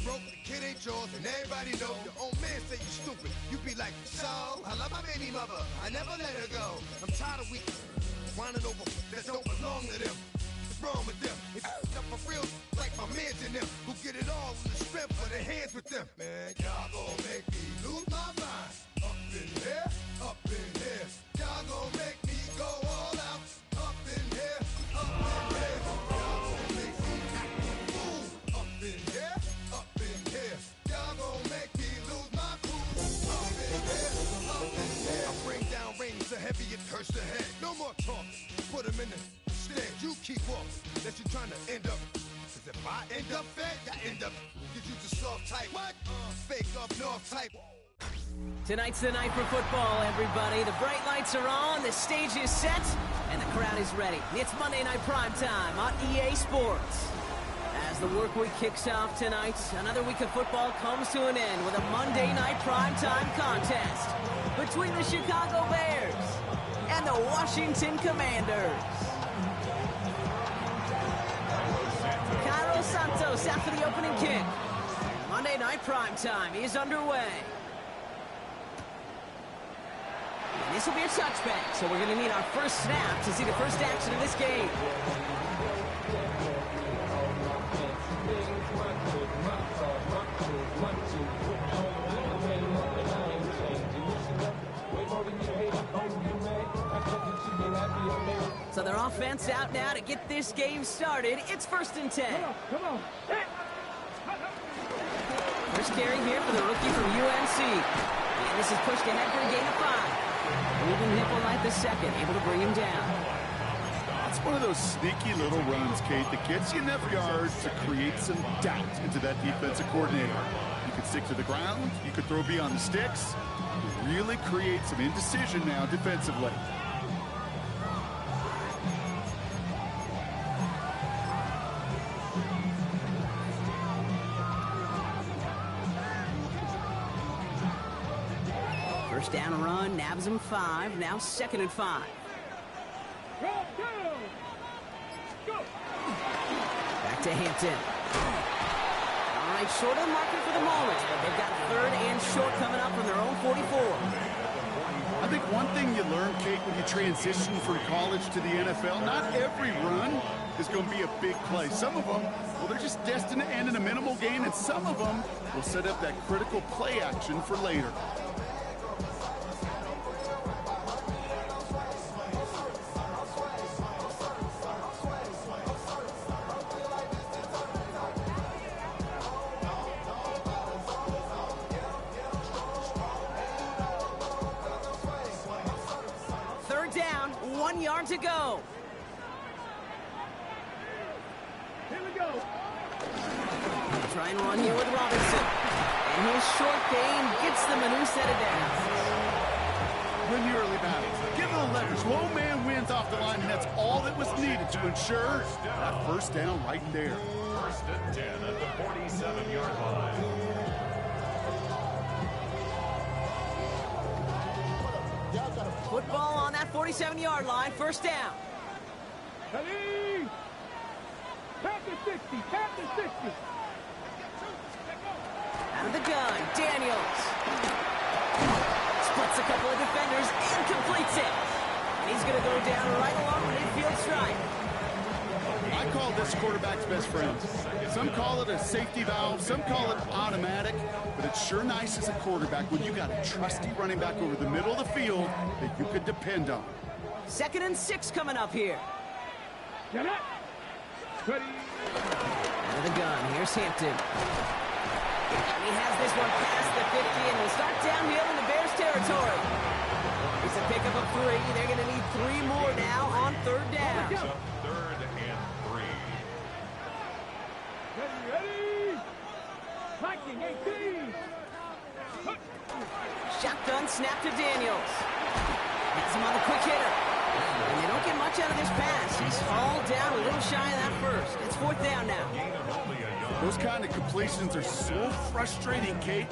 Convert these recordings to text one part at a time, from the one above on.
broke, the kid ain't yours, and everybody know your own man say you stupid. You be like, so, I love my baby mother, I never let her go. I'm tired of weak, whining over that don't belong to them. What's wrong with them? It's up for real, like my mans and them, who get it all in the strength of their hands with them. Man, y'all gon' make me lose my mind. Up in here, up in here. Y'all gon' make me go all out. Up in here, up in here. Y'all gon' make me act a fool. Up in here, up in here. Y'all gon' make me lose my cool. Up in here, up in here. I bring down rain so heavy it hurts the head. No more talk, put him in the stand. You keep walking, that you trying to end up. Cause if I end up fed, I end up. Cause you the soft type. What? Fake up north type. Tonight's the night for football, everybody. The bright lights are on, the stage is set, and the crowd is ready. It's Monday Night Primetime on EA Sports. As the work week kicks off tonight, another week of football comes to an end with a Monday Night Primetime contest between the Chicago Bears and the Washington Commanders. Carlos Santos after the opening kick. Monday Night Primetime is underway. And this will be a touchback, so we're going to need our first snap to see the first action of this game. So their offense out now to get this game started. It's 1st and 10. Come on. First carry here for the rookie from UNC. And this is pushed ahead for a gain of 5. Ruben Hippolyte the second, able to bring him down. It's one of those sneaky little runs, Kate, that gets you enough yards to create some doubt into that defensive coordinator. You could stick to the ground, you could throw beyond the sticks, really create some indecision now defensively. First down run, nabs him 5, now 2nd and 5. Back to Hampton. All right, short of the marker for the moment, but they've got 3rd and short coming up from their own 44. I think one thing you learn, Kate, when you transition from college to the NFL, not every run is going to be a big play. Some of them, well, they're just destined to end in a minimal gain, and some of them will set up that critical play action for later. Down, 1 yard to go. Here we go. Try and run here with Robinson. And his short gain gets them a new set of downs. Win the early battles. Give them the letters. Low man wins off the line, and that's all that was needed to ensure that first down right there. 1st and 10 at the 47-yard line. Football on that 47-yard line, 1st down. Ready? Tap the 60, tap the 60. Out of the gun, Daniels. Splits a couple of defenders and completes it. And he's going to go down right along the midfield stripe. I call this quarterback's best friend. Some call it a safety valve, some call it automatic, but it's sure nice as a quarterback when you got a trusty running back over the middle of the field that you could depend on. 2nd and 6 coming up here. Get up. Ready. Out of the gun, here's Hampton. And he has this one past the 50 and will start downhill into Bears territory. It's a pickup of 3. They're going to need 3 more now on 3rd down. It's up 3rd and 3. Ready. Viking 18. Shotgun snap to Daniels. Has him on the quick hitter. And they don't get much out of this pass. He's hauled down a little shy of that first. It's 4th down now. Those kind of completions are so frustrating, Kate.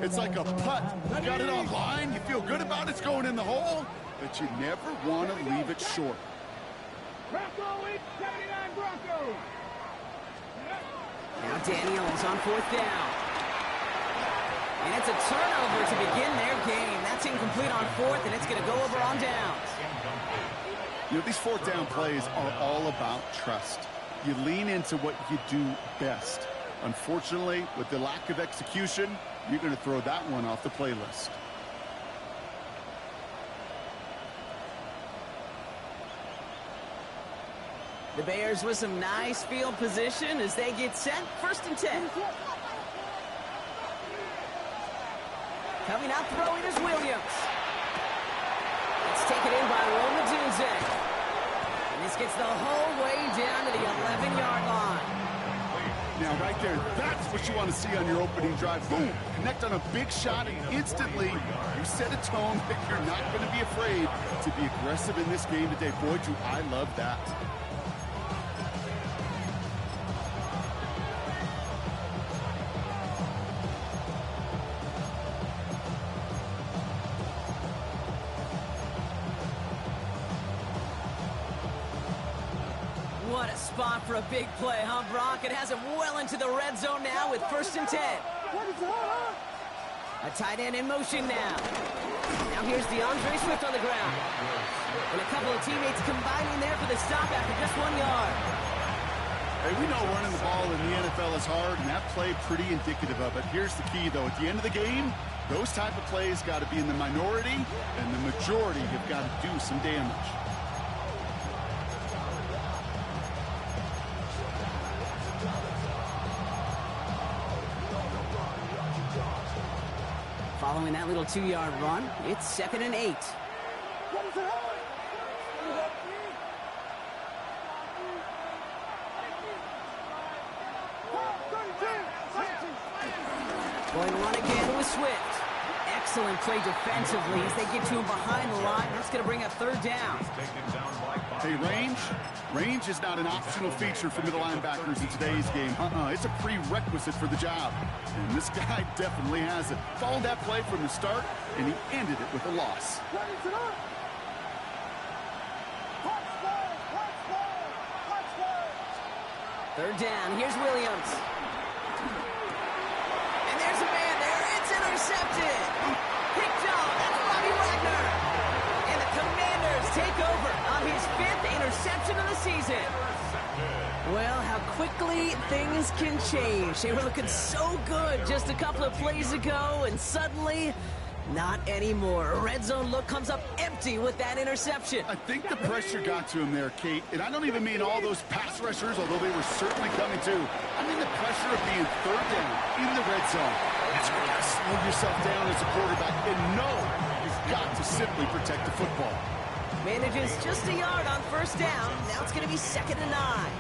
It's like a putt. You got it on line, you feel good about it's going in the hole, but you never want to leave it short. Bronco 879 Bronco. Now Daniels on 4th down. And it's a turnover to begin their game. That's incomplete on 4th, and it's going to go over on downs. You know, these 4th down plays are all about trust. You lean into what you do best. Unfortunately, with the lack of execution, you're going to throw that one off the playlist. The Bears with some nice field position as they get set. 1st and 10. Coming out throwing is Williams. It's taken in by Romadunze. And this gets the whole way down to the 11-yard line. Now, right there, that's what you want to see on your opening drive. Boom! Connect on a big shot, and instantly you set a tone that you're not going to be afraid to be aggressive in this game today. Boy, do I love that. What a spot for a big play, huh, Brock? It has him well into the red zone now with 1st and 10. A tight end in motion now. Now here's DeAndre Swift on the ground. And a couple of teammates combining there for the stop after just 1 yard. Hey, we know running the ball in the NFL is hard, and that play pretty indicative of it. Here's the key, though. At the end of the game, those type of plays got to be in the minority, and the majority have got to do some damage. Following that little 2-yard run, it's 2nd and 8. Going to run again with Swift. Excellent play defensively as they get to him behind the line. That's going to bring up 3rd down. Hey, range is not an optional feature for middle linebackers in today's game. It's a prerequisite for the job. And this guy definitely has it. Followed that play from the start, and he ended it with a loss. 3rd down. Here's Williams. And there's a man there. It's intercepted. Picked off. That's Bobby Wagner. And the Commanders take over on his 5th interception of the season. Well, how quickly things can change. They were looking so good just a couple of plays ago, and suddenly, not anymore. A red zone look comes up empty with that interception. I think the pressure got to him there, Kate. And I don't even mean all those pass rushers, although they were certainly coming too. I mean the pressure of being 3rd down in the red zone. It's going to slow yourself down as a quarterback and know you've got to simply protect the football. Manages just a yard on 1st down. Now it's going to be 2nd and 9.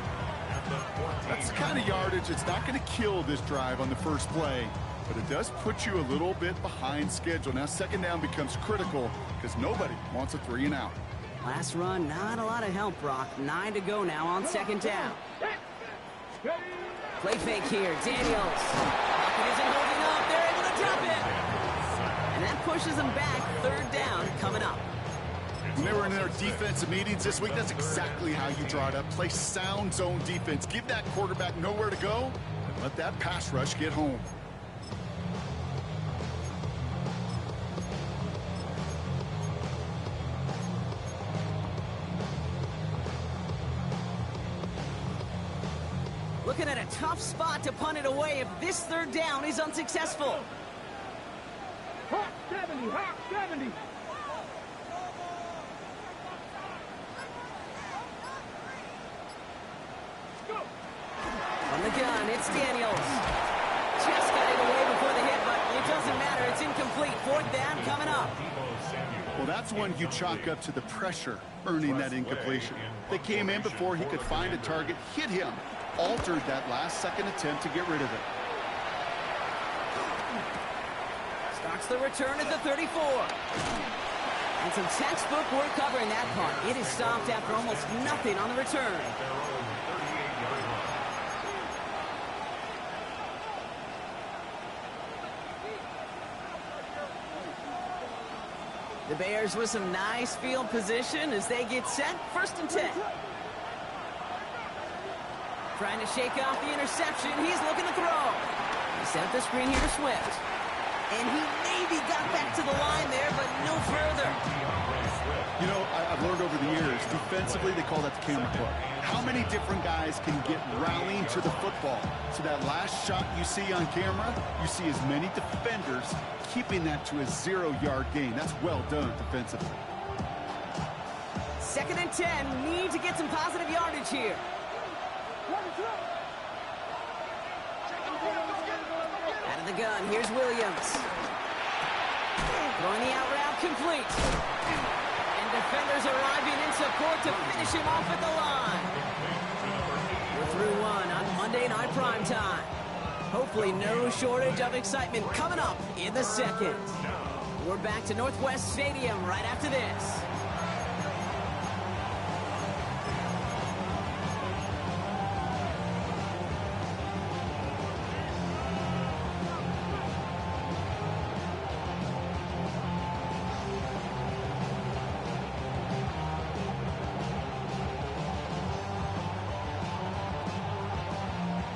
That's the kind of yardage it's not going to kill this drive on the first play, but it does put you a little bit behind schedule. Now 2nd down becomes critical because nobody wants a 3 and out. Last run, not a lot of help, Brock. 9 to go now on 2nd down. Play fake here, Daniels. Pocket isn't holding up. They're able to drop it. And that pushes them back. 3rd down coming up. When they were in their defensive meetings this week, that's exactly how you draw it up. Play sound zone defense. Give that quarterback nowhere to go, and let that pass rush get home. Looking at a tough spot to punt it away if this 3rd down is unsuccessful. Hot 70, hot 70. On the gun, it's Daniels. Just got it away before the hit, but it doesn't matter. It's incomplete. 4th down coming up. Well, that's one you chalk up to the pressure earning that incompletion. They came in before he could find a target, hit him, altered that last-second attempt to get rid of it. Starts the return at the 34. And some textbook work covering that punt. It is stopped after almost nothing on the return. The Bears with some nice field position as they get set. 1st and 10. Trying to shake off the interception. He's looking to throw. He set up the screen here to Swift. And he maybe got back to the line there, but no further. You know, I've learned over the years, defensively, they call that the camera club. How many different guys can get rallying to the football? So that last shot you see on camera, you see as many defenders keeping that to a 0-yard gain. That's well done defensively. 2nd and 10. Need to get some positive yardage here. Out of the gun, here's Williams. Throwing the out route complete. And defenders arriving in support to finish him off at the line. We're through one on Monday Night Primetime. Hopefully no shortage of excitement coming up in the second. We're back to Northwest Stadium right after this.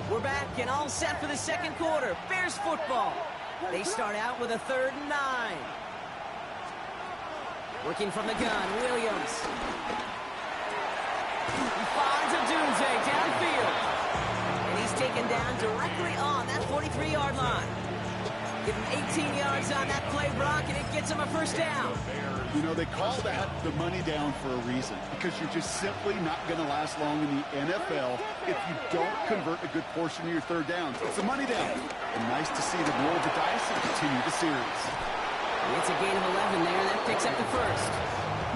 We're back and all set for the second quarter. Bears football. They start out with a 3rd and 9. Working from the gun, Williams. He finds a Dunze downfield. And he's taken down directly on that 43-yard line. Give him 18 yards on that play, Brock, and it gets him a first down. You know, they call that the money down for a reason, because you're just simply not going to last long in the NFL if you don't convert a good portion of your 3rd downs. It's a money down. And nice to see them roll the dice and continue the series. It's a gain of 11 there. That picks up the first.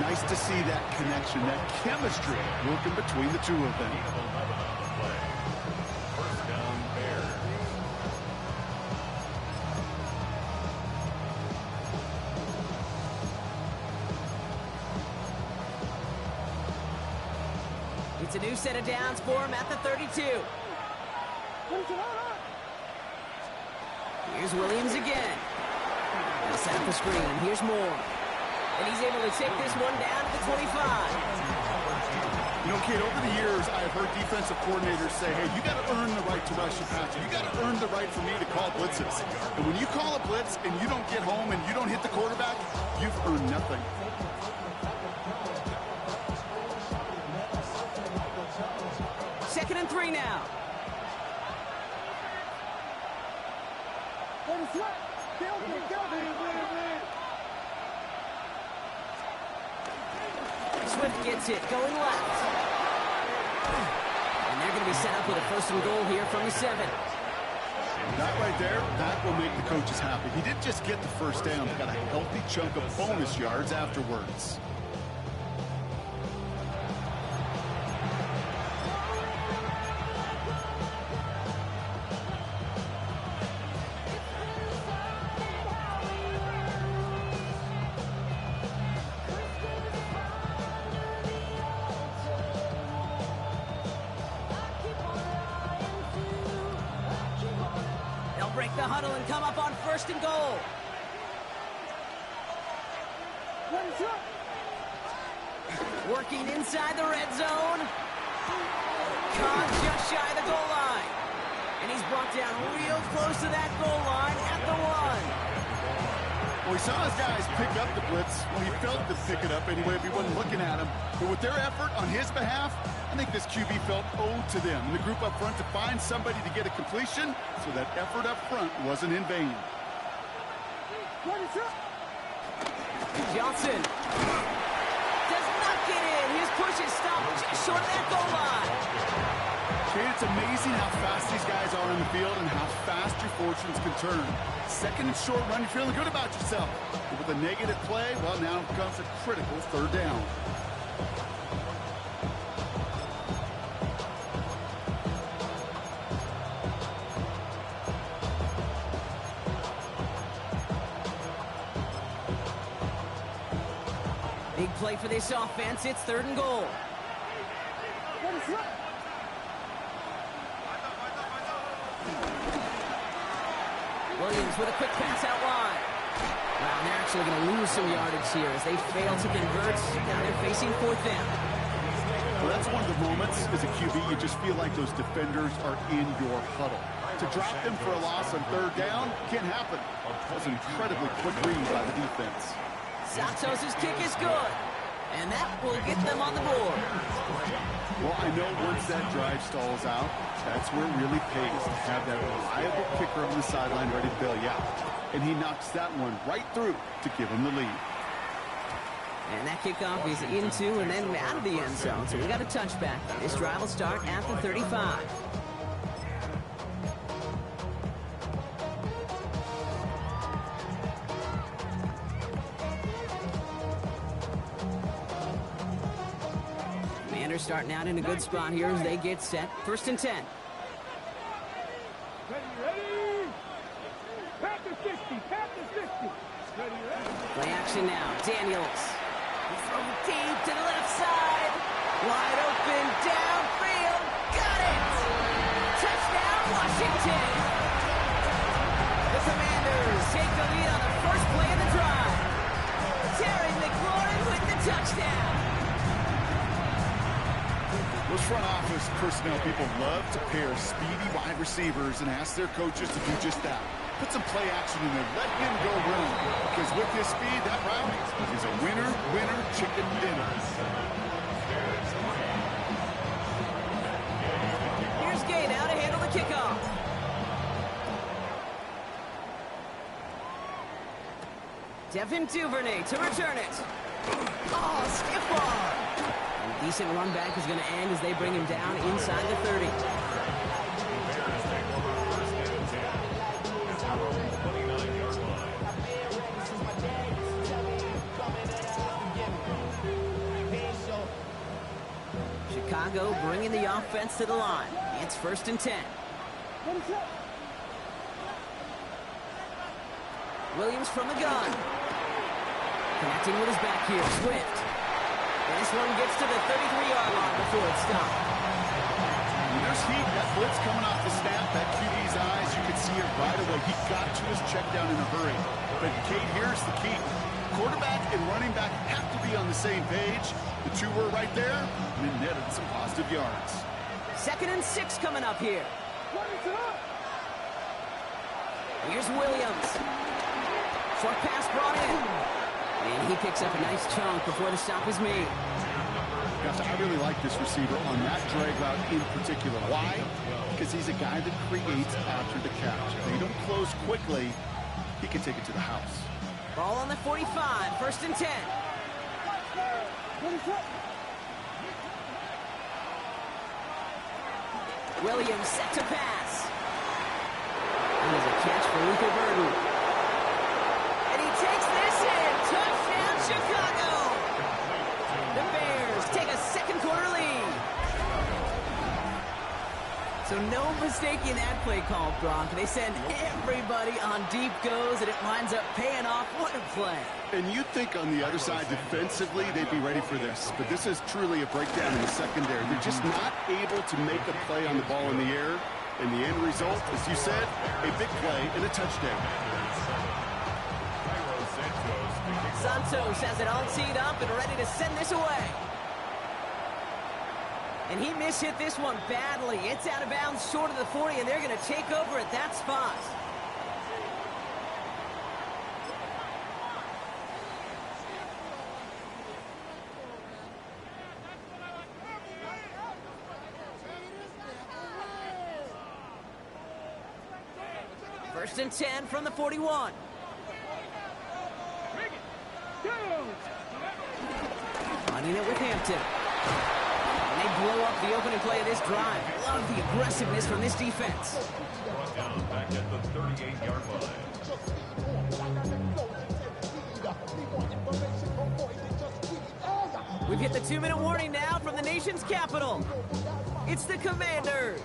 Nice to see that connection, that chemistry working between the two of them. First down, Bears. It's a new set of downs for him at the 32. Here's Williams again. Now set up the screen. Here's Moore. And he's able to take this one down to the 25. You know, kid, over the years, I've heard defensive coordinators say, hey, you got to earn the right to rush the passer. You got to earn the right for me to call blitzes. And when you call a blitz and you don't get home and you don't hit the quarterback, you've earned nothing. Second and 3 now. Swift gets it, going left. And they're going to be set up with a 1st and goal here from the 7. That right there, that will make the coaches happy. He didn't just get the first down, but got a healthy chunk of bonus yards afterwards. Break the huddle and come up on 1st and goal. Working inside the red zone. Caught just shy of the goal line. And he's brought down real close to that goal line at the 1. Well, we saw his guys pick up the blitz. Well, he felt to pick it up anyway if he wasn't looking at him. But with their effort on his behalf, I think this QB felt owed to them and the group up front to find somebody to get a completion, so that effort up front wasn't in vain. Johnson does not get in. His push is stopped just short of that goal line. Kate, it's amazing how fast these guys are on the field and how fast your fortunes can turn. 2nd and short run, you're feeling good about yourself. But with a negative play, well, now comes a critical 3rd down. Big play for this offense. It's 3rd and goal. Williams with a quick pass out wide. Wow, they're actually going to lose some yardage here as they fail to convert. Now they're facing 4th down. Well, That's one of the moments as a QB you just feel like those defenders are in your huddle. To drop them for a loss on third down can't happen. That's an incredibly quick read by the defense. Santos' kick is good, and that will get them on the board. Well, I know once that drive stalls out, that's where it really pays to have that reliable kicker on the sideline ready to bail you out. And he knocks that one right through to give him the lead. And that kickoff is into and then out of the end zone. So we got a touchback. This drive will start at the 35. Commanders starting out in a good spot here as they get set. 1st and 10. Ready? Pat the 60, pat the 60. Ready? Play action now. Daniels. He's thrown deep to the left side. Wide open downfield. Got it! Touchdown, Washington! The Commanders take the lead on the first play of the drive. Terry McLaurin with the touchdown. Those front office personnel people love to pair speedy wide receivers and ask their coaches to do just that. Put some play action in there. Let him go run. Because with his speed, that route is a winner, winner, chicken dinner. Here's Gay now to handle the kickoff. Devin Duvernay to return it. Oh, stiff arm. And a decent run back is going to end as they bring him down inside the 30. Chicago bringing the offense to the line. It's 1st and 10. Williams from the gun. Connecting with his back here. Swift. And this one gets to the 33-yard line before it's stopped. There's heat. That blitz coming off the snap. That QB's eyes, you could see it right away. He got to his check down in a hurry. But Kate, here's the key. Quarterback and running back have to be on the same page. The two were right there, and it netted some positive yards. 2nd and 6 coming up here. Here's Williams. Short pass brought in. And he picks up a nice chunk before the stop is made. Gosh, I really like this receiver on that drag route in particular. Why? Because he's a guy that creates after the catch. If they don't close quickly, he can take it to the house. Ball on the 45, 1st and 10. Williams set to pass. Here's a catch for Luther Burden. And he takes this in. Touchdown, Chicago. The Bears take a second quarter lead. So no mistaking that play call, Gronk. They send everybody on deep goes, and it winds up paying off. What a play. And you'd think on the other side, defensively, they'd be ready for this. But this is truly a breakdown in the secondary. They're just not able to make a play on the ball in the air. And the end result, as you said, a big play and a touchdown. Santos has it all teed up and ready to send this away. And he mishit this one badly. It's out of bounds short of the 40, and they're going to take over at that spot. First and 10 from the 41. Running it with Hampton. And they blow up the opening play of this drive. Love the aggressiveness from this defense. Brought down back at the 38-yard line. We've hit the 2-minute warning now from the nation's capital. It's the Commanders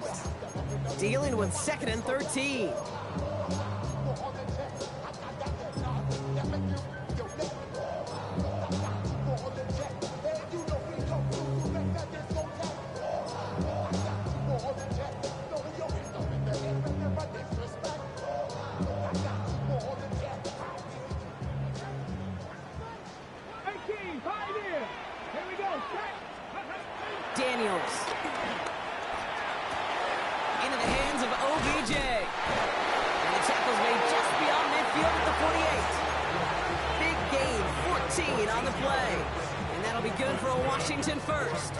dealing with 2nd and 13. the play. And that'll be good for a Washington first.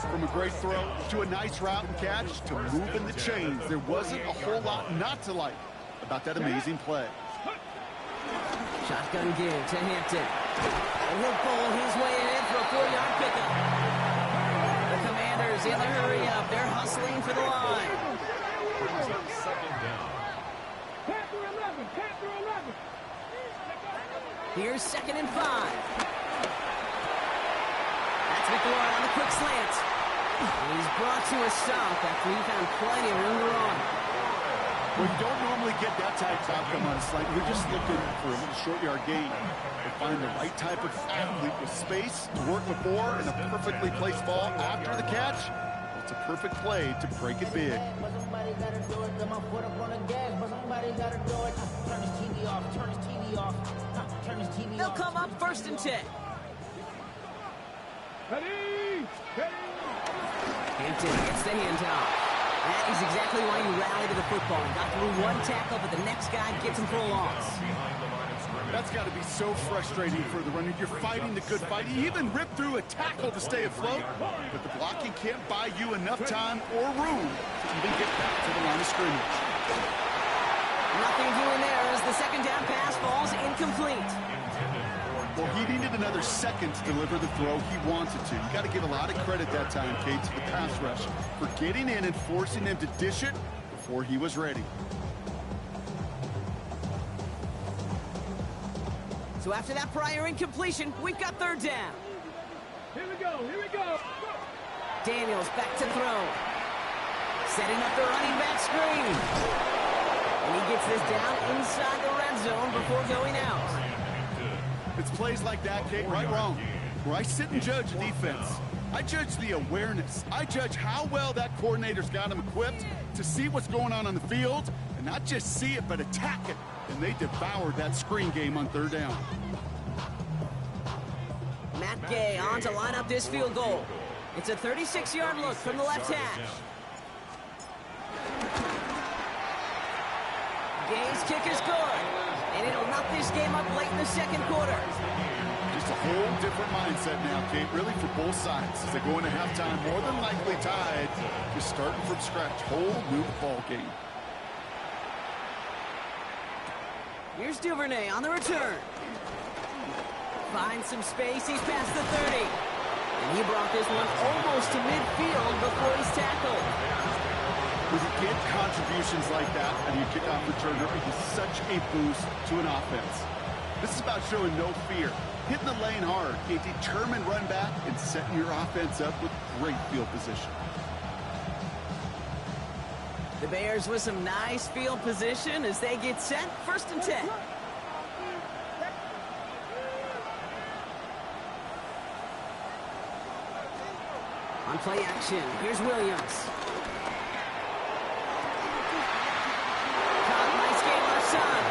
From a great throw to a nice route and catch to moving the chains, there wasn't a whole lot not to like about that amazing play. Shotgun give to Hampton. And he'll bowl his way in for a 4-yard pickup. The Commanders in the hurry-up. They're hustling for the line. Second down. Panther 11, Panther 11. Here's 2nd and 5. That's McLaurin on the quick slant. And he's brought to a stop after he found plenty of room to run. Well, you don't normally get that type of outcome on a slant. We're just looking for a little short yard gain. To find the right type of athlete with space to work before and a perfectly placed ball after the catch. Well, it's a perfect play to break it big. But somebody gotta do it. Got my foot up on the gas, but somebody gotta do it. Turn his TV off, turn his TV off, turn his TV They'll off. come up 1st and 10. Ready, ready. Hampton gets the handoff. That is exactly why you rally to the football. He got through one tackle, but the next guy gets him for a loss. That's got to be so frustrating for the runner. You're fighting the good fight. You even rip through a tackle to stay afloat, but the blocking can't buy you enough time or room to even get back to the line of scrimmage. Nothing doing there as the 2nd down pass falls incomplete. Well, he needed another second to deliver the throw he wanted to. You got to give a lot of credit that time, Kate, to the pass rush for getting in and forcing him to dish it before he was ready. So after that prior incompletion, we've got 3rd down. Here we go, here we go. Daniels back to throw. Setting up the running back screen. And he gets this down inside the red zone before going out. It's plays like that, Kate, right, wrong, where I sit and judge defense. I judge the awareness. I judge how well that coordinator's got him equipped to see what's going on the field, and not just see it, but attack it. And they devoured that screen game on 3rd down. Matt Gay on to line up this field goal. It's a 36-yard look from the left hash. Gay's kick is good, and it'll knock this game up late in the 2nd quarter. Just a whole different mindset now, Kate, really for both sides. As they go into halftime, more than likely tied, just starting from scratch. Whole new ball game. Here's Duvernay on the return. Finds some space, he's past the 30. And he brought this one almost to midfield before he's tackled. When you get contributions like that and you kickoff returner, it is such a boost to an offense. This is about showing no fear, hitting the lane hard, a determined run back, and setting your offense up with great field position. The Bears with some nice field position as they get set. 1st and 10. On play action, here's Williams. Caught, nice game left side.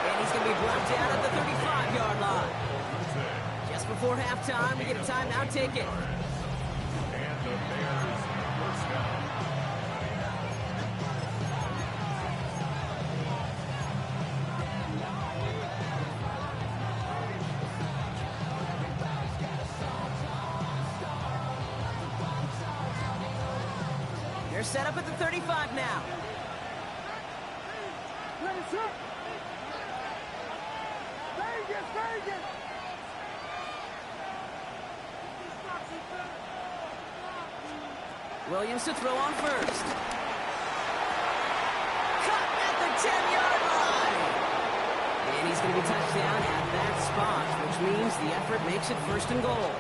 And he's going to be brought down at the 35-yard line. Just before halftime, we get a timeout ticket. And the Bears first down. They're set up at the 35 now. Let's up. Vegas, Vegas. Williams to throw on first. Cut at the 10-yard line. And he's going to be touched down at that spot, which means the effort makes it 1st and goal.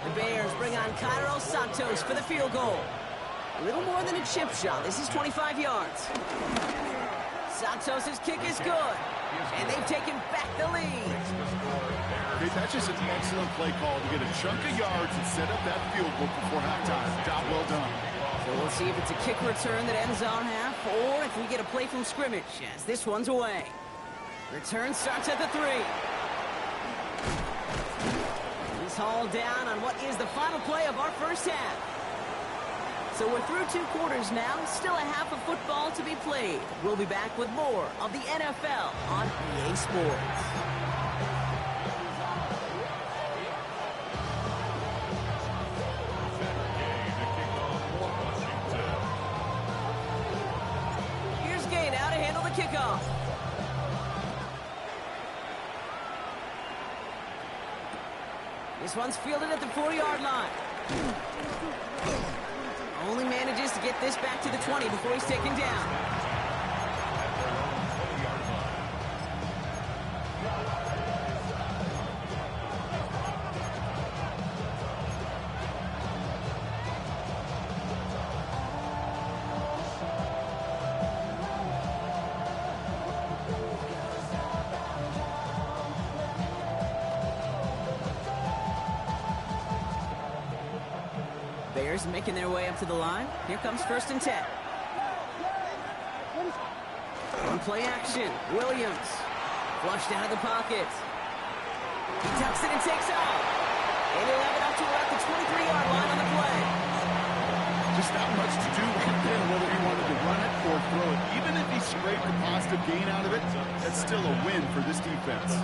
The Bears bring on Cairo Santos for the field goal. A little more than a chip shot. This is 25 yards. Santos' kick is good. And they've taken back the lead. Okay, that's just an excellent play call to get a chunk of yards and set up that field goal before halftime. Job well done. So we'll see if it's a kick return that ends on half, or if we get a play from scrimmage, as this one's away. Return starts at the 3. He's hauled down on what is the final play of our first half. So we're through 2 quarters now, still a half of football to be played. We'll be back with more of the NFL on EA Sports. Here's Gay now to handle the kickoff. This one's fielded at the 4-yard line. Only manages to get this back to the 20 before he's taken down. Bears making their way up to the line. Here comes 1st and 10. On play action, Williams. Flushed out of the pocket. He tucks it and takes off. And he'll have it up to about the 23-yard line on the play. Just not much to do right there, whether he wanted to run it or throw it. Even if he scraped a positive gain out of it, that's still a win for this defense.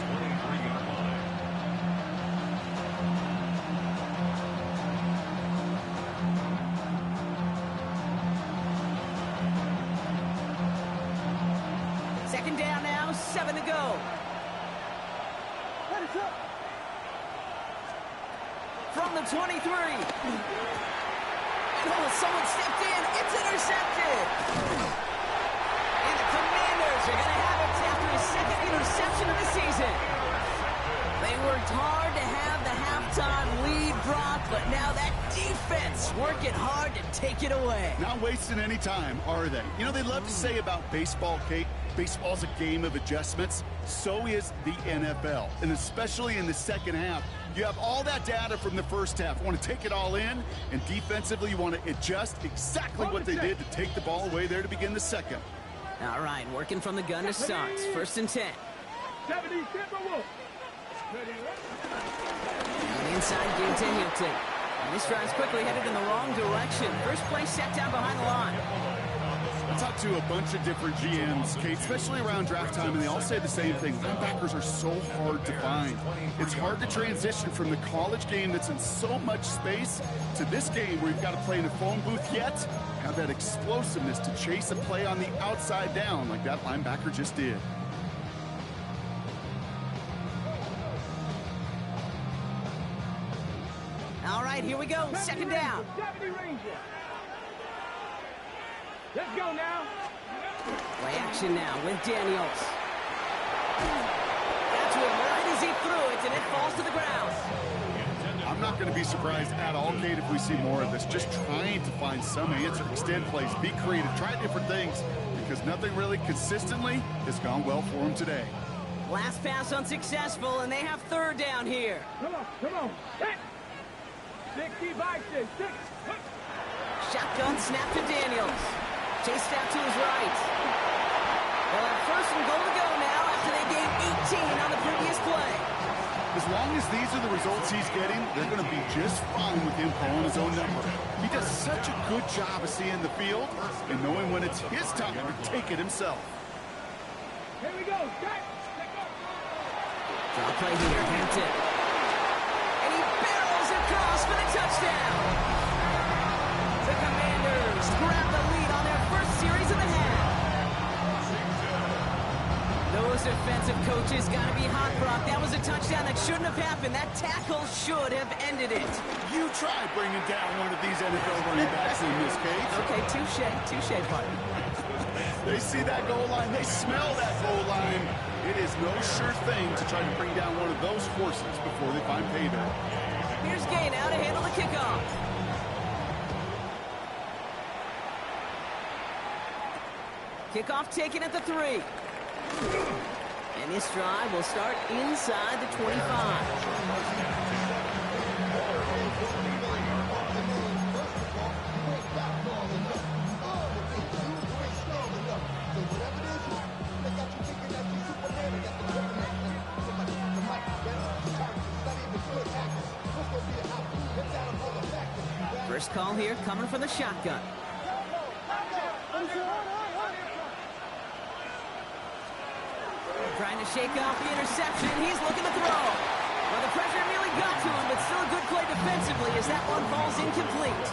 Second down now, 7 to go. From the 23. Oh, someone stepped in. It's intercepted. And the Commanders are going to have it after his 2nd interception of the season. They worked hard to have the halftime lead, Brock, but now that defense working hard to take it away. Not wasting any time, are they? You know, they love to say about baseball, Kate, baseball's a game of adjustments. So is the NFL. And especially in the second half, you have all that data from the first half. You want to take it all in, and defensively you want to adjust exactly what they did to take the ball away there to begin the second. All right, working from the gun to start. 1st and 10. 70, Timberwolves. And inside game to Hilton. And this drive's quickly headed in the wrong direction. First play set down behind the line. I talked to a bunch of different GMs, Kate, especially around draft time, and they all say the same thing. Linebackers are so hard to find. It's hard to transition from the college game that's in so much space to this game where you've got to play in a phone booth, yet have that explosiveness to chase a play on the outside down like that linebacker just did. All right, here we go. Second down. Let's go now. Play action now with Daniels. That's it right as he threw it, and it falls to the ground. I'm not going to be surprised at all, Kate, if we see more of this. Just trying to find some answer, extend plays, be creative, try different things, because nothing really consistently has gone well for him today. Last pass unsuccessful, and they have 3rd down here. Come on. 60 by 6. Shotgun snap to Daniels. Chased out to his right. They'll have 1st and goal to go now after they gained 18 on the previous play. As long as these are the results he's getting, they're going to be just fine with him calling his own number. He does such a good job of seeing the field and knowing when it's his time to take it himself. Here we go. Draw play here, Hampton. And he barrels across for the touchdown. The Commanders grab the lead on their first series of the half. Those defensive coaches got to be hot, Brock. That was a touchdown that shouldn't have happened. That tackle should have ended it. You try bringing down one of these NFL running backs in this case. Okay, touche, partner. They see that goal line. They smell that goal line. It is no sure thing to try to bring down one of those horses before they find payback. Here's Gay now to handle the kickoff. Kickoff taken at the 3. And this drive will start inside the 25. First call here coming from the shotgun. Trying to shake off the interception. He's looking to throw. Well, the pressure nearly got to him, but still a good play defensively as that one falls incomplete.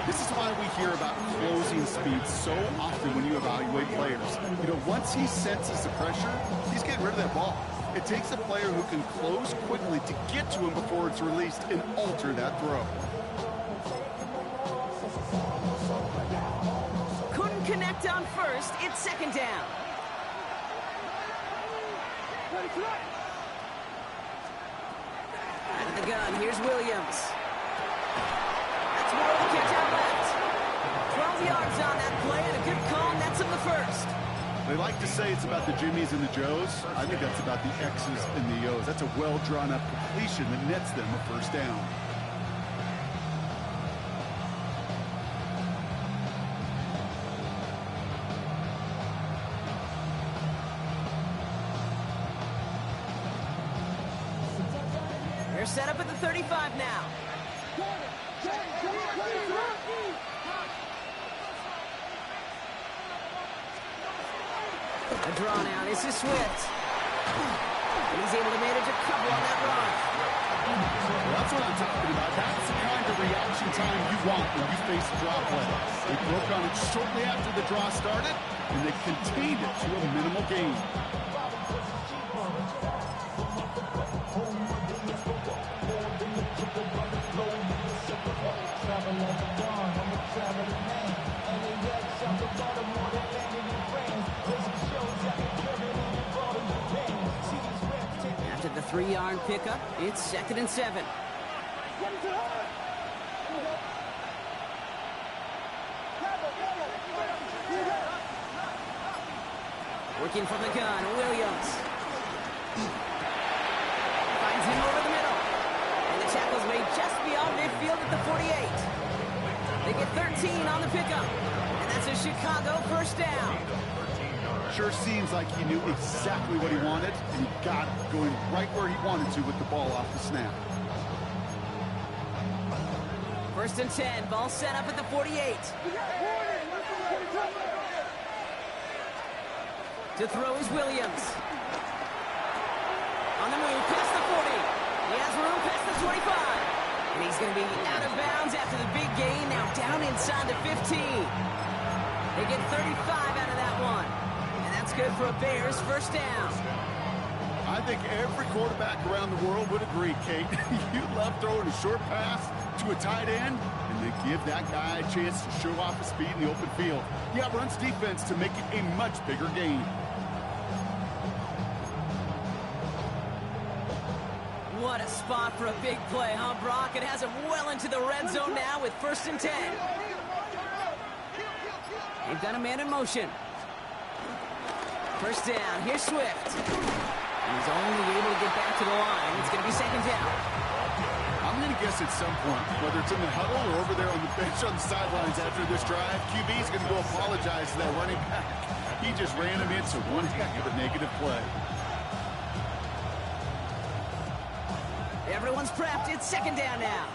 This is why we hear about closing speed so often when you evaluate players. You know, once he senses the pressure, he's getting rid of that ball. It takes a player who can close quickly to get to him before it's released and alter that throw. Couldn't connect on first. It's second down. Out of the gun, here's Williams. That's more of the catch out left. 12 yards on that play, and a good call nets him the first. They like to say it's about the Jimmies and the Joes. I think that's about the X's and the O's. That's a well-drawn-up completion that nets them a first down. They're set up at the 35 now. A drawn out. This is Swift. He's able to manage a couple on that run. Well, that's what I'm talking about. That's the kind of reaction time you want when you face a draw play. They broke on it shortly after the draw started, and they contained it to a minimal gain. After the 3-yard pickup, it's 2nd and 7. Working from the gun, Williams. Finds him over the middle. And the tackle's made just beyond midfield at the 48. They get 13 on the pickup. And that's a Chicago first down. Sure seems like he knew exactly what he wanted, and he got it going right where he wanted to with the ball off the snap. 1st and 10, ball set up at the 48. To throw is Williams. On the move, past the 40. He has room past the 25. And he's going to be out of bounds after the big gain, now down inside the 15. They get 35 out of that one. That's good for a Bears first down. I think every quarterback around the world would agree, Kate. You love throwing a short pass to a tight end, and they give that guy a chance to show off his speed in the open field. Yeah, runs defense to make it a much bigger gain. What a spot for a big play, huh, Brock? It has him well into the red zone now with 1st and 10. They've got a man in motion. First down, here's Swift. He's only able to get back to the line. It's going to be 2nd down. I'm going to guess at some point, whether it's in the huddle or over there on the bench on the sidelines after this drive, QB's going to go apologize to that running back. He just ran him into one heck of a negative play. Everyone's prepped. It's 2nd down now.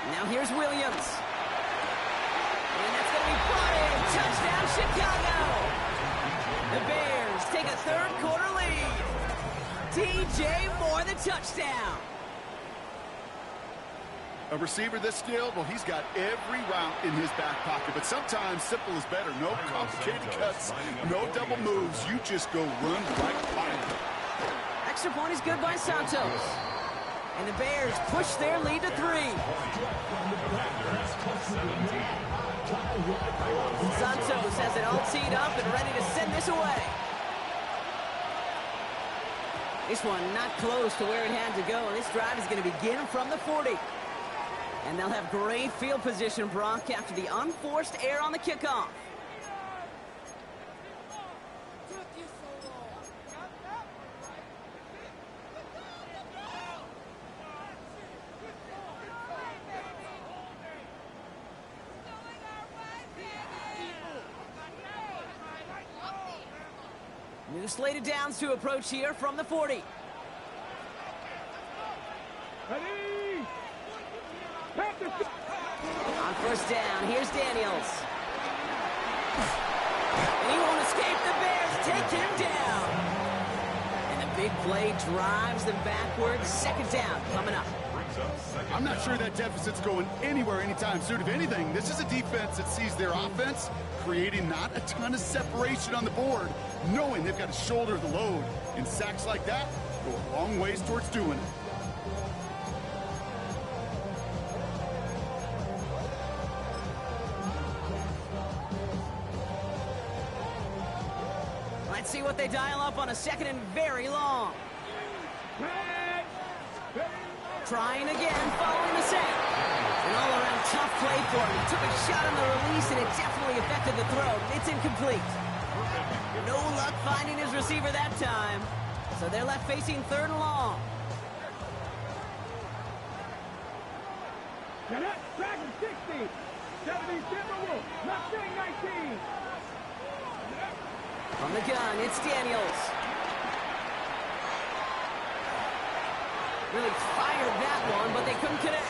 Now here's Williams. And that's going to be brought in. Touchdown, Chicago. The Bears take a 3rd quarter lead. DJ Moore, the touchdown. A receiver this skilled, well, he's got every route in his back pocket, but sometimes simple is better. No complicated cuts, no double moves. You just go run right by him. Extra point is good by Santos. And the Bears push their lead to 3. Santos has it all teed up and ready to send this away. This one not close to where it had to go. This drive is going to begin from the 40. And they'll have great field position, Brock, after the unforced error on the kickoff. New slated downs to approach here from the 40. Ready? Pass the 50. On first down, here's Daniels. And he won't escape. The Bears take him down. And the big play drives them backwards. Second down coming up. I'm not sure that deficit's going anywhere anytime soon. If anything, this is a defense that sees their offense creating not a ton of separation on the board, knowing they've got to shoulder the load. And sacks like that go a long ways towards doing it. Let's see what they dial up on a second and very long. Trying again, following the sack. An all-around tough play for him. He took a shot on the release, and it definitely affected the throw. It's incomplete. No luck finding his receiver that time. So they're left facing third and long. Dragon 60. 70 Timberwolves. Mustang 19. From the gun, it's Daniels. Really fired that one, but they couldn't connect.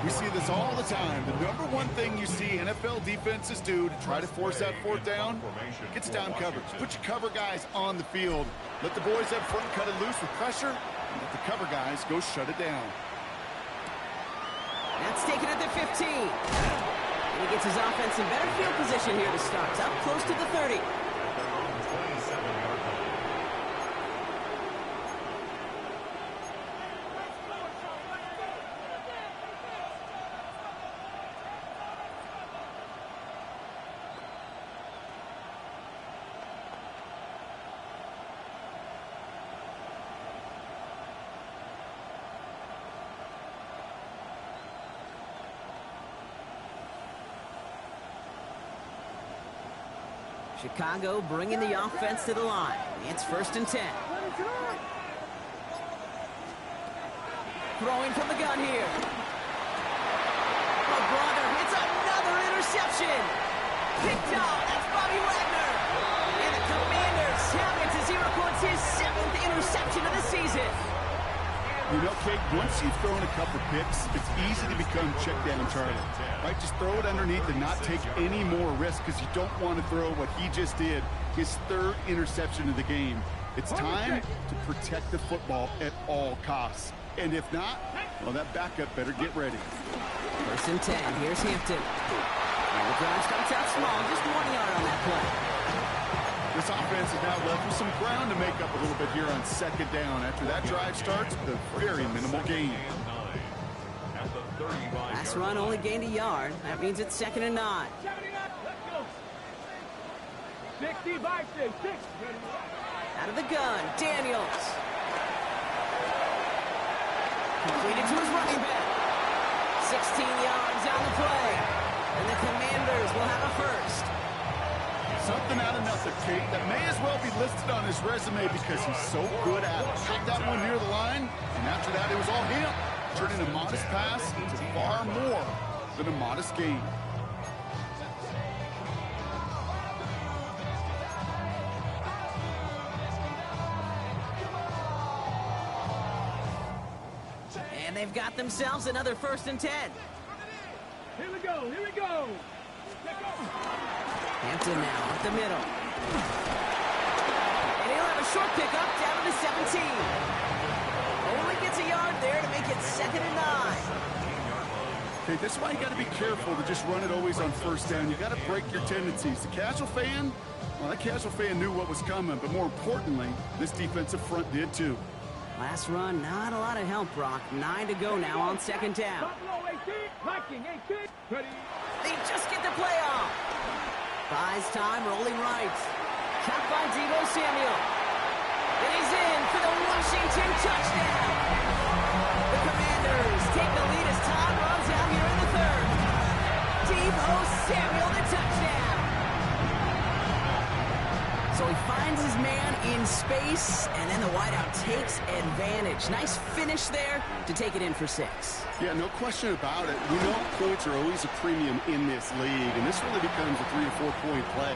We see this all the time. The number one thing you see NFL defenses do to try to force that fourth down, gets down coverage. Put your cover guys on the field. Let the boys up front cut it loose with pressure, and let the cover guys go shut it down. That's taken at the 15. And he gets his offense in better field position here to start. It's up close to the 30. Chicago bringing the offense to the line. It's first and 10. Throwing from the gun here. Oh, brother, it's another interception. Picked off. That's Bobby Wagner. And the Commanders have it to 0 points, his 7th interception of the season. You know, Kate, once you've thrown a couple picks, it's easy to become check down Charlie. Right? Just throw it underneath and not take any more risk because you don't want to throw what he just did, his 3rd interception of the game. It's time to protect the football at all costs. And if not, well, that backup better get ready. First and 10. Here's Hampton. And the drive starts out small, just 1 yard on that play. This offense is now left with some ground to make up a little bit here on second down. After that drive starts with a very minimal gain. Last run only gained a yard. That means it's second and 9. 60 by 6. Out of the gun, Daniels. Completed to his running back. 16 yards on the play. And the Commanders will have a first. Something out of nothing, Kate, that may as well be listed on his resume because he's so good at it. Shot that one near the line, and after that it was all him, turning a modest pass into far more than a modest gain. And they've got themselves another first and 10. Here we go. Here we go. Hampton now up the middle. And he'll have a short pickup down to the 17. Only gets a yard there to make it second and 9. Okay, that's why you got to be careful to just run it always on first down. You got to break your tendencies. The casual fan, well, that casual fan knew what was coming, but more importantly, this defensive front did too. Last run, not a lot of help, Brock. 9 to go now on second down. Buffalo 18, Viking 18. Ready. They just get the play off. Buys time, rolling right. Caught by Deebo Samuel. And he's in for the Washington touchdown. The Commanders take the lead as time runs out here in the 3rd. Deebo Samuel, the touchdown. So he finds his man in space, and then the wideout takes advantage. Nice finish there to take it in for 6. Yeah, no question about it. We know points are always a premium in this league, and this really becomes a 3 or 4 point play.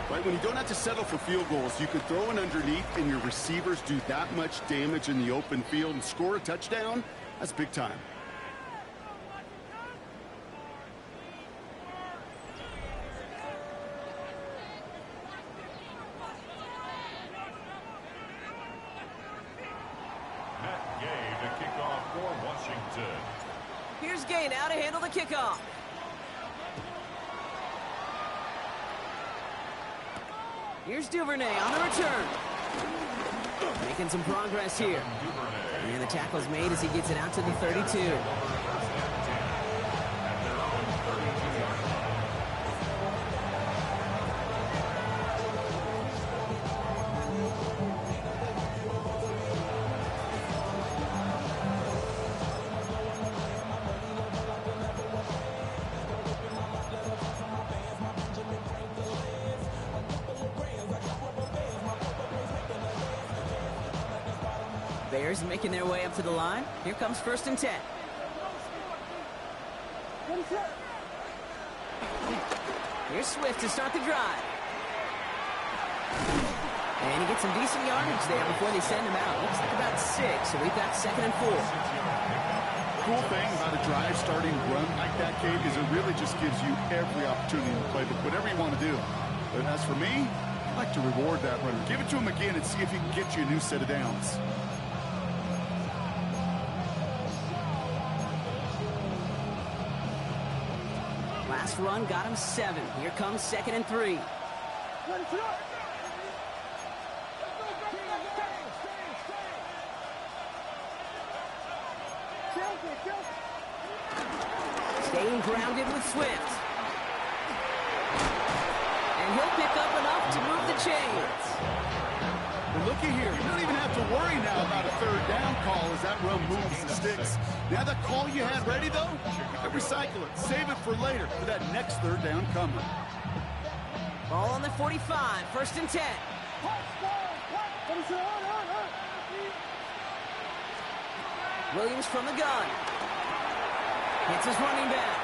Right, when you don't have to settle for field goals, you could throw it underneath and your receivers do that much damage in the open field and score a touchdown. That's big time. To kick off for Washington. Here's Gay now to handle the kickoff. Here's Duvernay on the return. Making some progress here. And the tackle's made as he gets it out to the 32. Bears making their way up to the line. Here comes 1st and 10. Here's Swift to start the drive. And he gets some decent yardage there before they send him out. Looks like about 6, so we've got 2nd and 4. Cool thing about a drive starting run like that, Kate, is it really just gives you every opportunity in the playbook, whatever you want to do. But as for me, I like to reward that runner. Give it to him again and see if he can get you a new set of downs. Last run got him 7. Here comes 2nd and 3. Staying grounded with Swift. And he'll pick up enough to move the chains. Well, looky here. You don't even have to worry now about a 3rd down call as that run moves and sticks. Now that call you had ready, though, recycle it. Save it for later for that next 3rd down coming. Ball on the 45. 1st and 10. Williams from the gun. Hits his running back.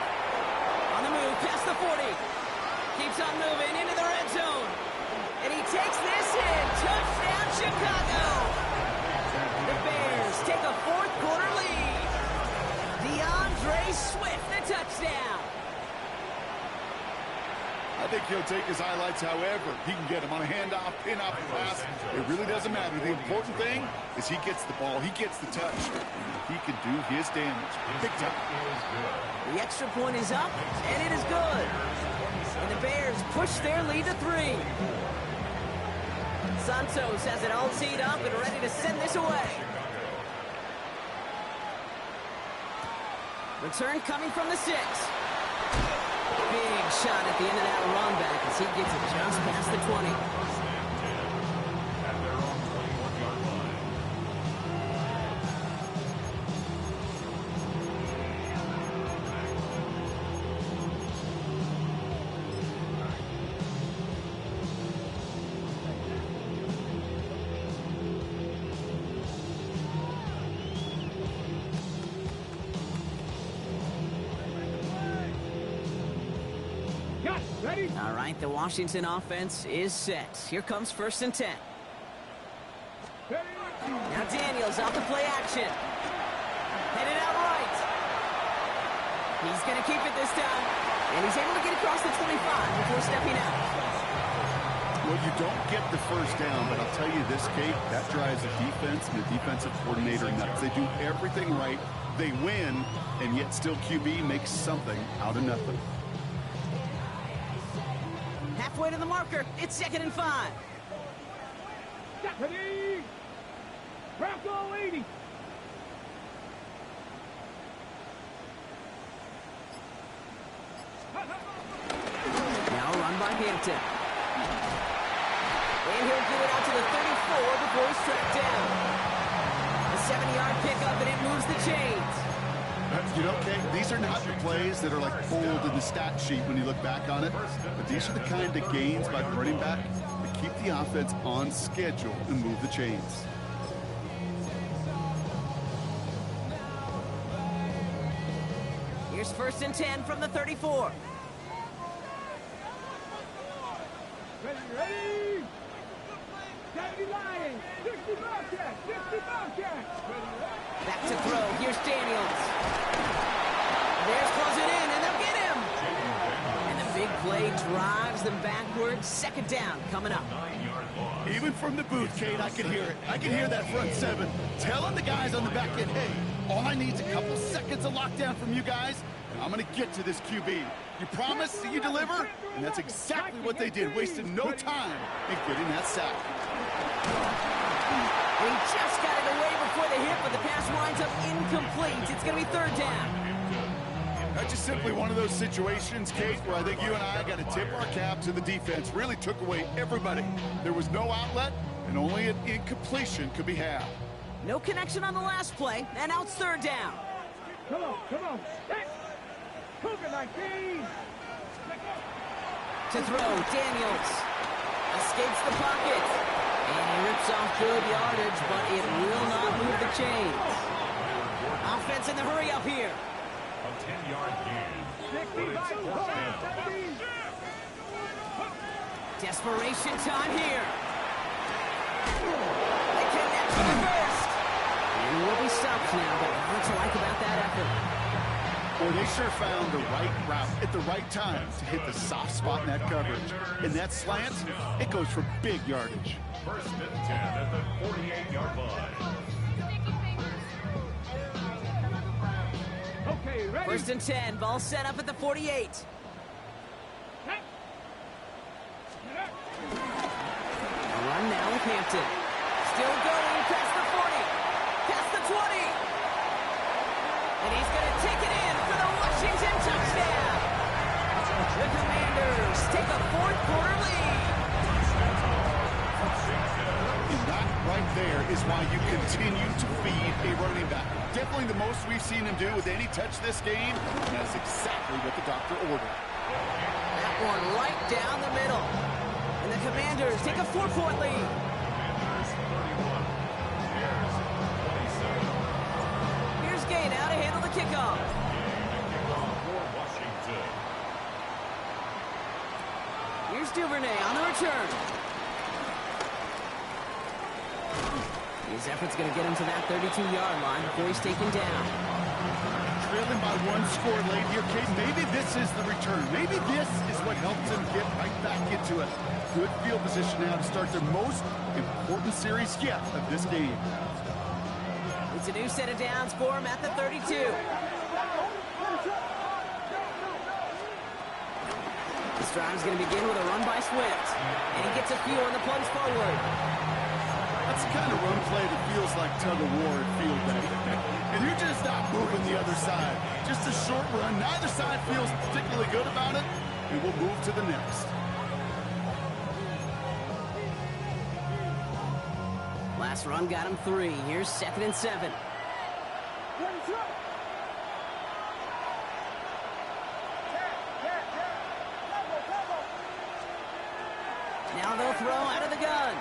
On the move, past the 40. Keeps on moving into the red zone. And he takes this in. Touchdown, Chicago. The Bears take a 4th quarter lead. DeAndre Swift, the touchdown. I think he'll take his highlights however he can get them on a handoff, pin-off, pass. It really doesn't matter. The important thing is he gets the ball. He gets the touch. He can do his damage. Big time. The extra point is up, and it is good. And the Bears push their lead to 3. Santos has it all teed up and ready to send this away. Return coming from the 6. Big shot at the end of that run back as he gets it just past the 20. All right, the Washington offense is set. Here comes 1st and 10. Now Daniels out to play action. Headed out right. He's going to keep it this time. And he's able to get across the 25 before stepping out. Well, you don't get the 1st down, but I'll tell you this, Kate, that drives the defense and the defensive coordinator nuts. They do everything right. They win, and yet still QB makes something out of nothing. Halfway to the marker. It's 2nd and 5. Deputy! Bronco 80! Now run by Hampton. And he'll give it out to the 34 before he's tracked down. A 70-yard pickup, and it moves the chains. You know, Kate, these are not the plays that are like bold in the stat sheet when you look back on it, but these are the kind of gains by the running back that keep the offense on schedule and move the chains. Here's 1st and 10 from the 34. Ready? 70 Lions, 60 Bobcats, 60 Bobcats. Back to throw. Here's Daniels. Bears close it in, and they'll get him. And the big play drives them backwards. Second down coming up. Even from the booth, Kate, I can hear it. I can hear that front seven telling the guys on the back end, hey, all I need is a couple seconds of lockdown from you guys, and I'm going to get to this QB. You promise that you deliver? And that's exactly what they did, wasted no time in getting that sack. He just got it away before the hit, but the pass winds up incomplete. It's going to be third down. That's just simply one of those situations, Kate, where I think you and I got to tip our cap to the defense. Really took away everybody. There was no outlet, and only an incompletion could be had. No connection on the last play, and now it's third down. Come on. Cougar 19. To throw, Daniels. Escapes the pocket. And he rips off good yardage, but it will not move the chains. Offense in the hurry up here. A 10-yard gain. 65 Desperation time here. They connect for the first. And he will be stopped now, but what to like about that effort? Boy, they sure found the right route at the right time to hit the soft spot in that coverage. And that slant, it goes for big yardage. First and 10 at the 48-yard line. Okay, ready? First and 10, ball set up at the 48. A run now with Hampton. Still going past the 40, past the 20. And he's going to take it in for the Washington touchdown. The Commanders take a fourth-quarter lead. And that right there is why you continue to feed a running back. Definitely the most we've seen him do with any touch this game, and that's exactly what the doctor ordered. That one right down the middle. And the Commanders take a 4-point lead. Here's Gay now to handle the kickoff. Here's Duvernay on the return. His effort's going to get him to that 32-yard line before he's taken down. Trailing by one score late here, Kate. Maybe this is the return. Maybe this is what helps them get right back into a good field position now to start their most important series yet of this game. It's a new set of downs for him at the 32. This drive is going to begin with a run by Swift. And he gets a few on the plunge forward. That's the kind of run play that feels like tug-of-war at field day. And you're just not moving the other side. Just a short run. Neither side feels particularly good about it. And we'll move to the next. Last run got him 3. Here's 2nd and 7. Now they'll throw out of the gun.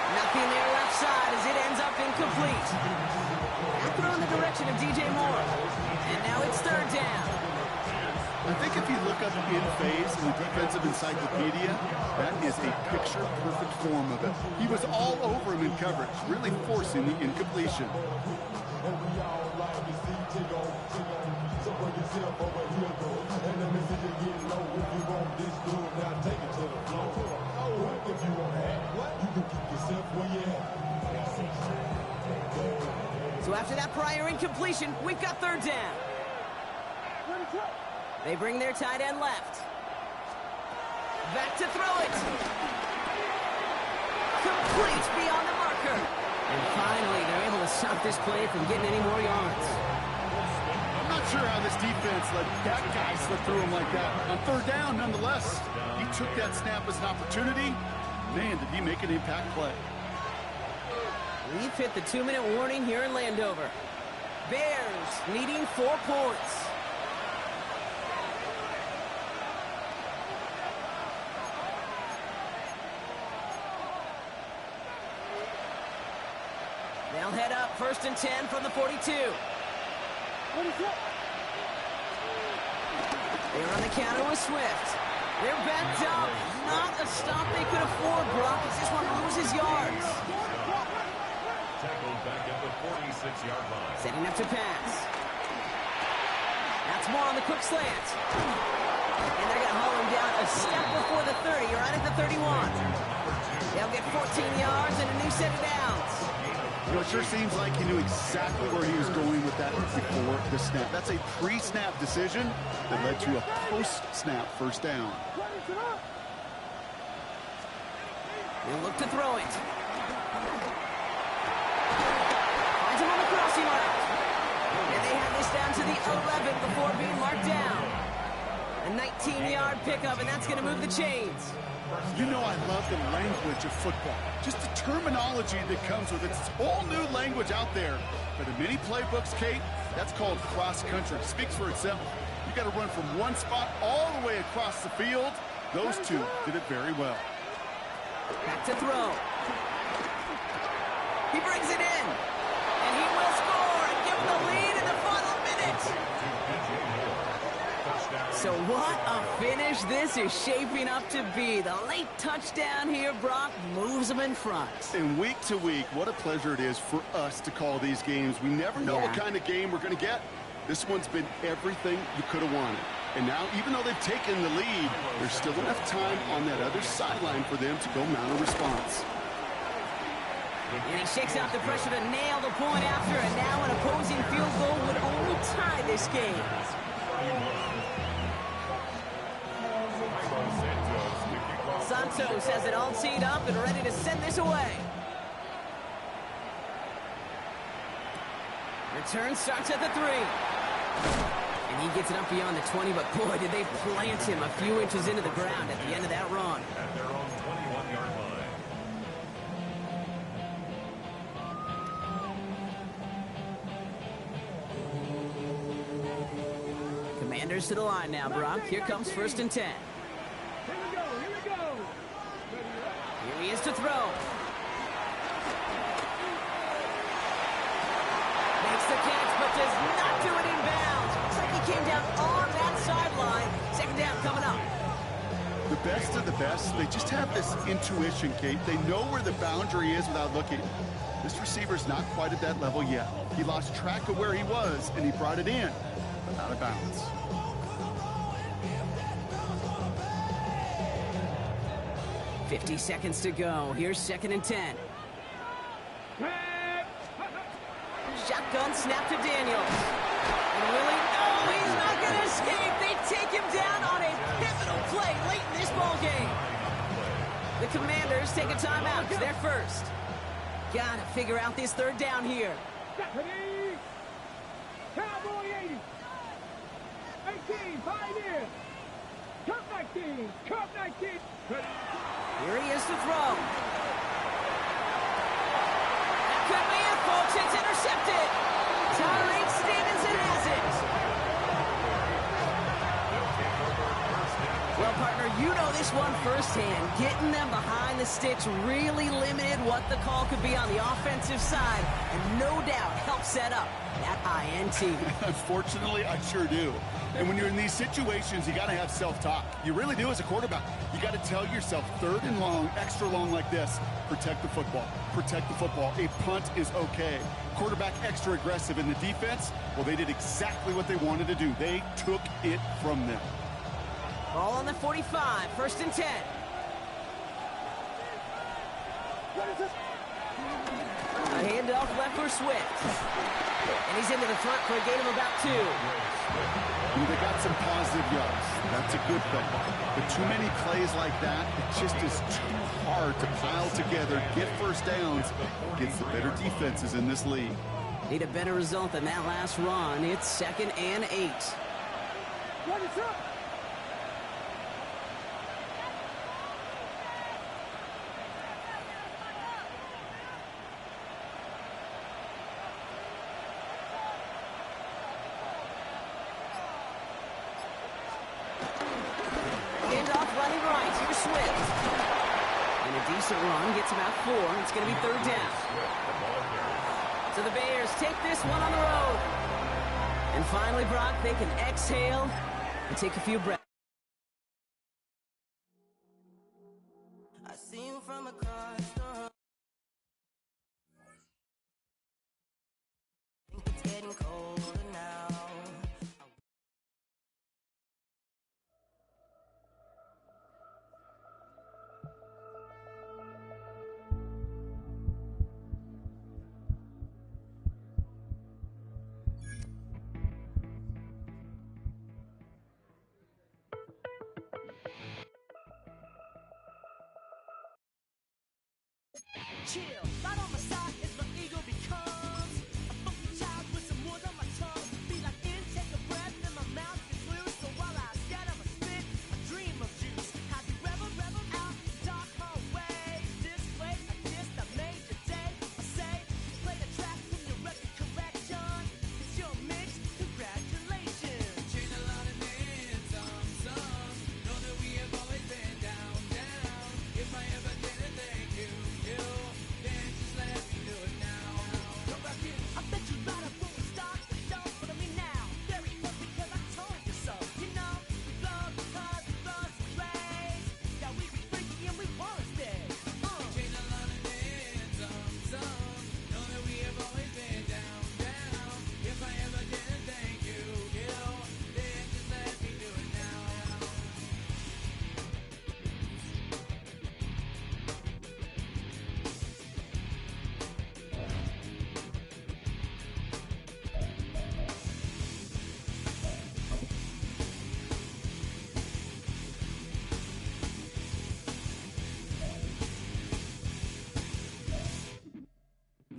Nothing there left side as it ends up incomplete. That throw in the direction of DJ Moore. And now it's third down. I think if you look up in phase in the defensive encyclopedia, that is a picture-perfect form of it. He was all over him in coverage, really forcing the incompletion. So after that prior incompletion, we've got third down. They bring their tight end left. Back to throw it. Complete beyond the marker. And finally, they're able to stop this play from getting any more yards. I'm not sure how this defense let that guy slip through him like that. On third down, nonetheless, he took that snap as an opportunity. Man, did he make an impact play. We've hit the 2-minute warning here in Landover. Bears needing 4 points. They'll head up 1st and 10 from the 42. They're on the counter with Swift. They're backed up. Not a stop they could afford, Brock. It's just one loses yards. Tackled back at the 46-yard line. Setting up to pass. That's more on the quick slant. And they're going to haul him down a step before the 30, right at the 31. They'll get 14 yards and a new set of downs. You know, it sure seems like he knew exactly where he was going with that before the snap. That's a pre-snap decision that led to a post-snap first down. They'll look to throw it. Finds him on the crossing route. And they have this down to the 11 before being marked down. A 19-yard pickup, and that's going to move the chains. You know I love the language of football. Just the terminology that comes with it. It's all new language out there. But in many playbooks, Kate, that's called cross-country. It speaks for itself. You got to run from one spot all the way across the field. Those two did it very well. Back to throw. He brings it in. And he will score and give them the lead in the final minute. So what a finish this is shaping up to be. The late touchdown here, Brock, moves them in front. And week to week, what a pleasure it is for us to call these games. We never know what kind of game we're going to get. This one's been everything you could have wanted. And now, even though they've taken the lead, there's still enough time on that other sideline for them to go mount a response. And he shakes out the pressure to nail the point after, and now an opposing field goal would only tie this game. Santos has it all teed up and ready to send this away. Return starts at the 3. And he gets it up beyond the 20, but boy, did they plant him a few inches into the ground at the end of that run. At their own 21-yard line. Commanders to the line now, Brock. Here comes 1st and 10. Here we go. Here he is to throw. Makes the catch, but does not do it in bounds. Looks like he came down on that sideline. 2nd down coming up. The best of the best, they just have this intuition, Kate. They know where the boundary is without looking. This receiver's not quite at that level yet. He lost track of where he was, and he brought it in, but out of bounds. 50 seconds to go. Here's 2nd and 10. Shotgun snap to Daniels. And Willie, no, he's not going to escape. They take him down on a pivotal play late in this ball game. The Commanders take a timeout. They're first. Got to figure out this 3rd down here. Cowboy 80. 18, Pioneer. Cup 19. Cup 19. Here he is to throw. That could be it, folks. It's intercepted. Tyreek Stevenson has it. Well, partner, you know this one firsthand. Getting them behind the sticks really limited what the call could be on the offensive side, and no doubt helped set up that INT. Unfortunately, I sure do. And when you're in these situations, you got to have self-talk. You really do as a quarterback. You got to tell yourself, 3rd and long, extra long like this, protect the football. Protect the football. A punt is okay. Quarterback extra aggressive in the defense, well, they did exactly what they wanted to do. They took it from them. Ball on the 45, 1st and 10. A handoff left for Swift. And he's into the front for a gain of about 2. They got some positive yards. That's a good thing. But too many plays like that, it just is too hard to pile together, get 1st downs against the better defenses in this league. Need a better result than that last run. It's 2nd and 8. What is up? Decent run, gets about 4. It's going to be 3rd down. So the Bears take this one on the road. And finally, Brock, they can exhale and take a few breaths. Chill, right on my side is my ego becomes a funky child with some words on my tongue. Be like in, take a breath, and my mouth gets loose. So while I get on my spit, I dream of juice. How you rebel out, dark hallway. This way, like this, I made your day. I say, you play the track from your record collection. It's your mix, congratulations. Chain a lot of names, some. Know that we have always been down. If I ever didn't thank you, then just let me do it now. Come back here. I bet you lied up when we start the show, but I mean now. Very tough because I told you so. You know, we blow because we blow some plays. Yeah, we be freaky and we wanna stay. Chain a lot of names, some. Know that we have always been down. If I ever didn't thank you, then just let me do it now.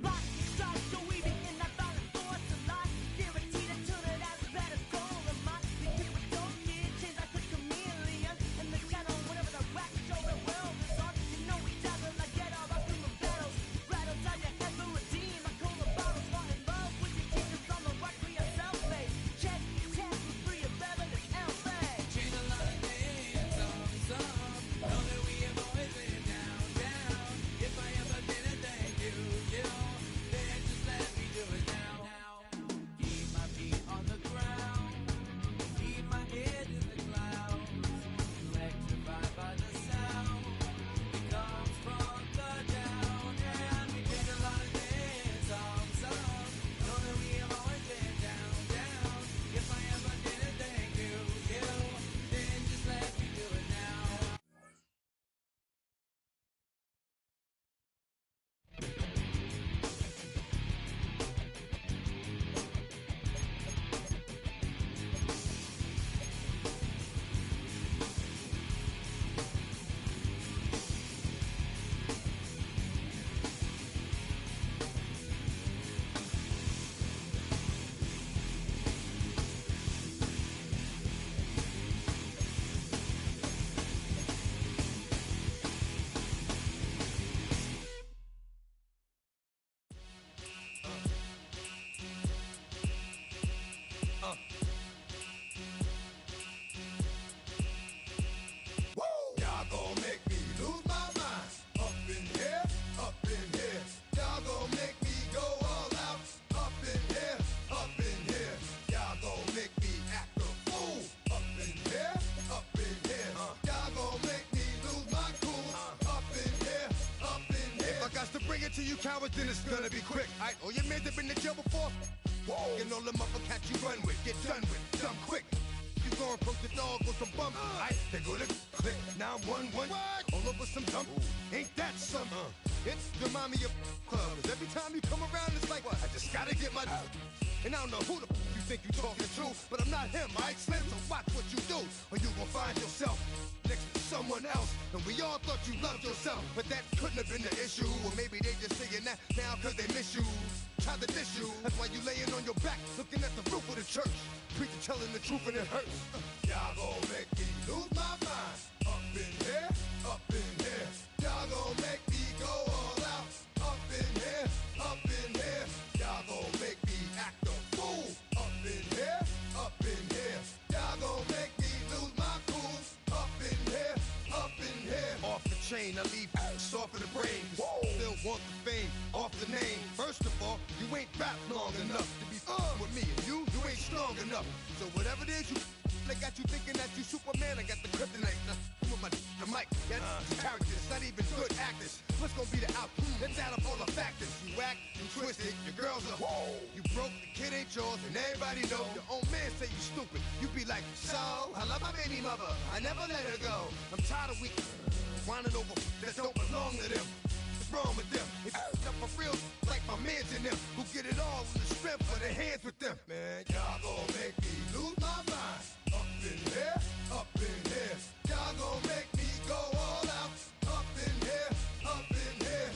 Lock, start, so we begin that violent force of life. Guaranteed to turn it out as bad as gold. And my people don't get changed like a chameleon. And the channel, whatever the rap show the world is on. You know we dazzle like get all our human battles. Rattles out your head for redeem. I call the bottles, fall in love with your teachers on the rock for yourself, mate. Check, we're free of Beverly Hills, Chain a lot of names, some. Know that we have always been down. If I ever didn't thank you, then just let me do it now. Keep my feet on the ground, keep my head in the clouds. Electrified by the sound, it comes from the down. And we did a lot of names, some. Know that we have always been down. If I ever didn't thank you, then just let me do it now. Woo! Y'all gon' make me lose my mind. Up in here, up in here. Y'all gon' make me go all out. Up in here, up in here. Y'all gon' make me act a fool. Up in here, up in here. Y'all gon' make me lose my cool. Up in here, up in here. If I got to bring it to you cowards, then it's gonna be quick. Aight, all your men have been to jail before? Whoa. And all them uppercats you run with, get done with, dumb quick. You gon' approach the dog with some bump. Aight, they go to click 911. All over some dump. Ain't that something? It's the mommy of clubs. Every time you come around, it's like, I just gotta get my. And I don't know who the you think you talking to, but I'm not him, aight, Slim? So watch what you do, or you gon' find yourself next to someone else. And we all thought you loved yourself, but that couldn't have been the issue. Or maybe they just saying that now cause they miss you. Try to diss you. That's why you laying on your back, looking at the roof of the church. Preacher telling the truth and it hurts. Y'all gon' make me lose my mind. Up in here, up in here. Y'all gon' make me go all out. Up in here, up in here. Y'all gon' make me act a fool. Up in here, up in here. Y'all gon' make me lose my cool. Up in here, up in here. Off the chain, I leave soft in the brain. Still want the fame, off the name. First of all, you ain't rap long enough to be with me. And you ain't strong enough. So whatever it is you they got you thinking that you Superman, I got the kryptonite. With my the mic, that's characters, not even good actors. What's gonna be the outcome? Let's add up all the factors. You whack, you twisted, your girls are you broke, the kid ain't yours, and everybody know. Your own man say you stupid. You be like, so, I love my baby mother, I never let her go. I'm tired of weak whining over that don't belong to them. What's wrong with them? If you up for real, like my mans in them, who get it all in the strength of their hands with them. Man, y'all gon' make me lose my mind. Up in here, up in here. Y'all gon' make me go all out. Up in here, up in here.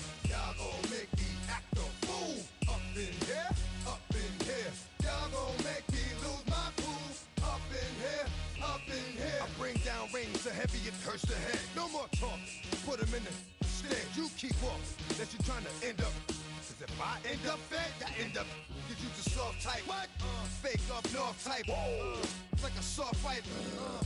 heavy, it hurts the head. No more talk, put him in the stand. You keep walking, that you trying to end up. Cause if I end up fed, I end up. Cause you just soft type. What? Fake up north type. It's like a soft fight.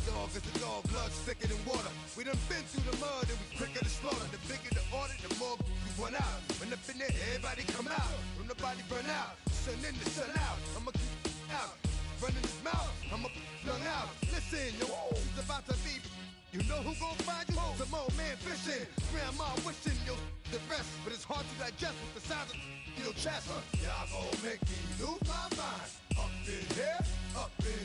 Dog is a dog, blood thicker than water. We done been through the mud and we quicker to slaughter. The bigger the order, the more we run out. When up in there, everybody come out. When the body burn out, sun in the sun out. I'ma keep out. Running his mouth, I'ma flung out. Listen, yo, it's about to be. You know who gon' find you? Some old man fishing. Grandma wishing you the best, but it's hard to digest with the sound of your chest. Y'all gon' make me lose my mind. Up in here, up in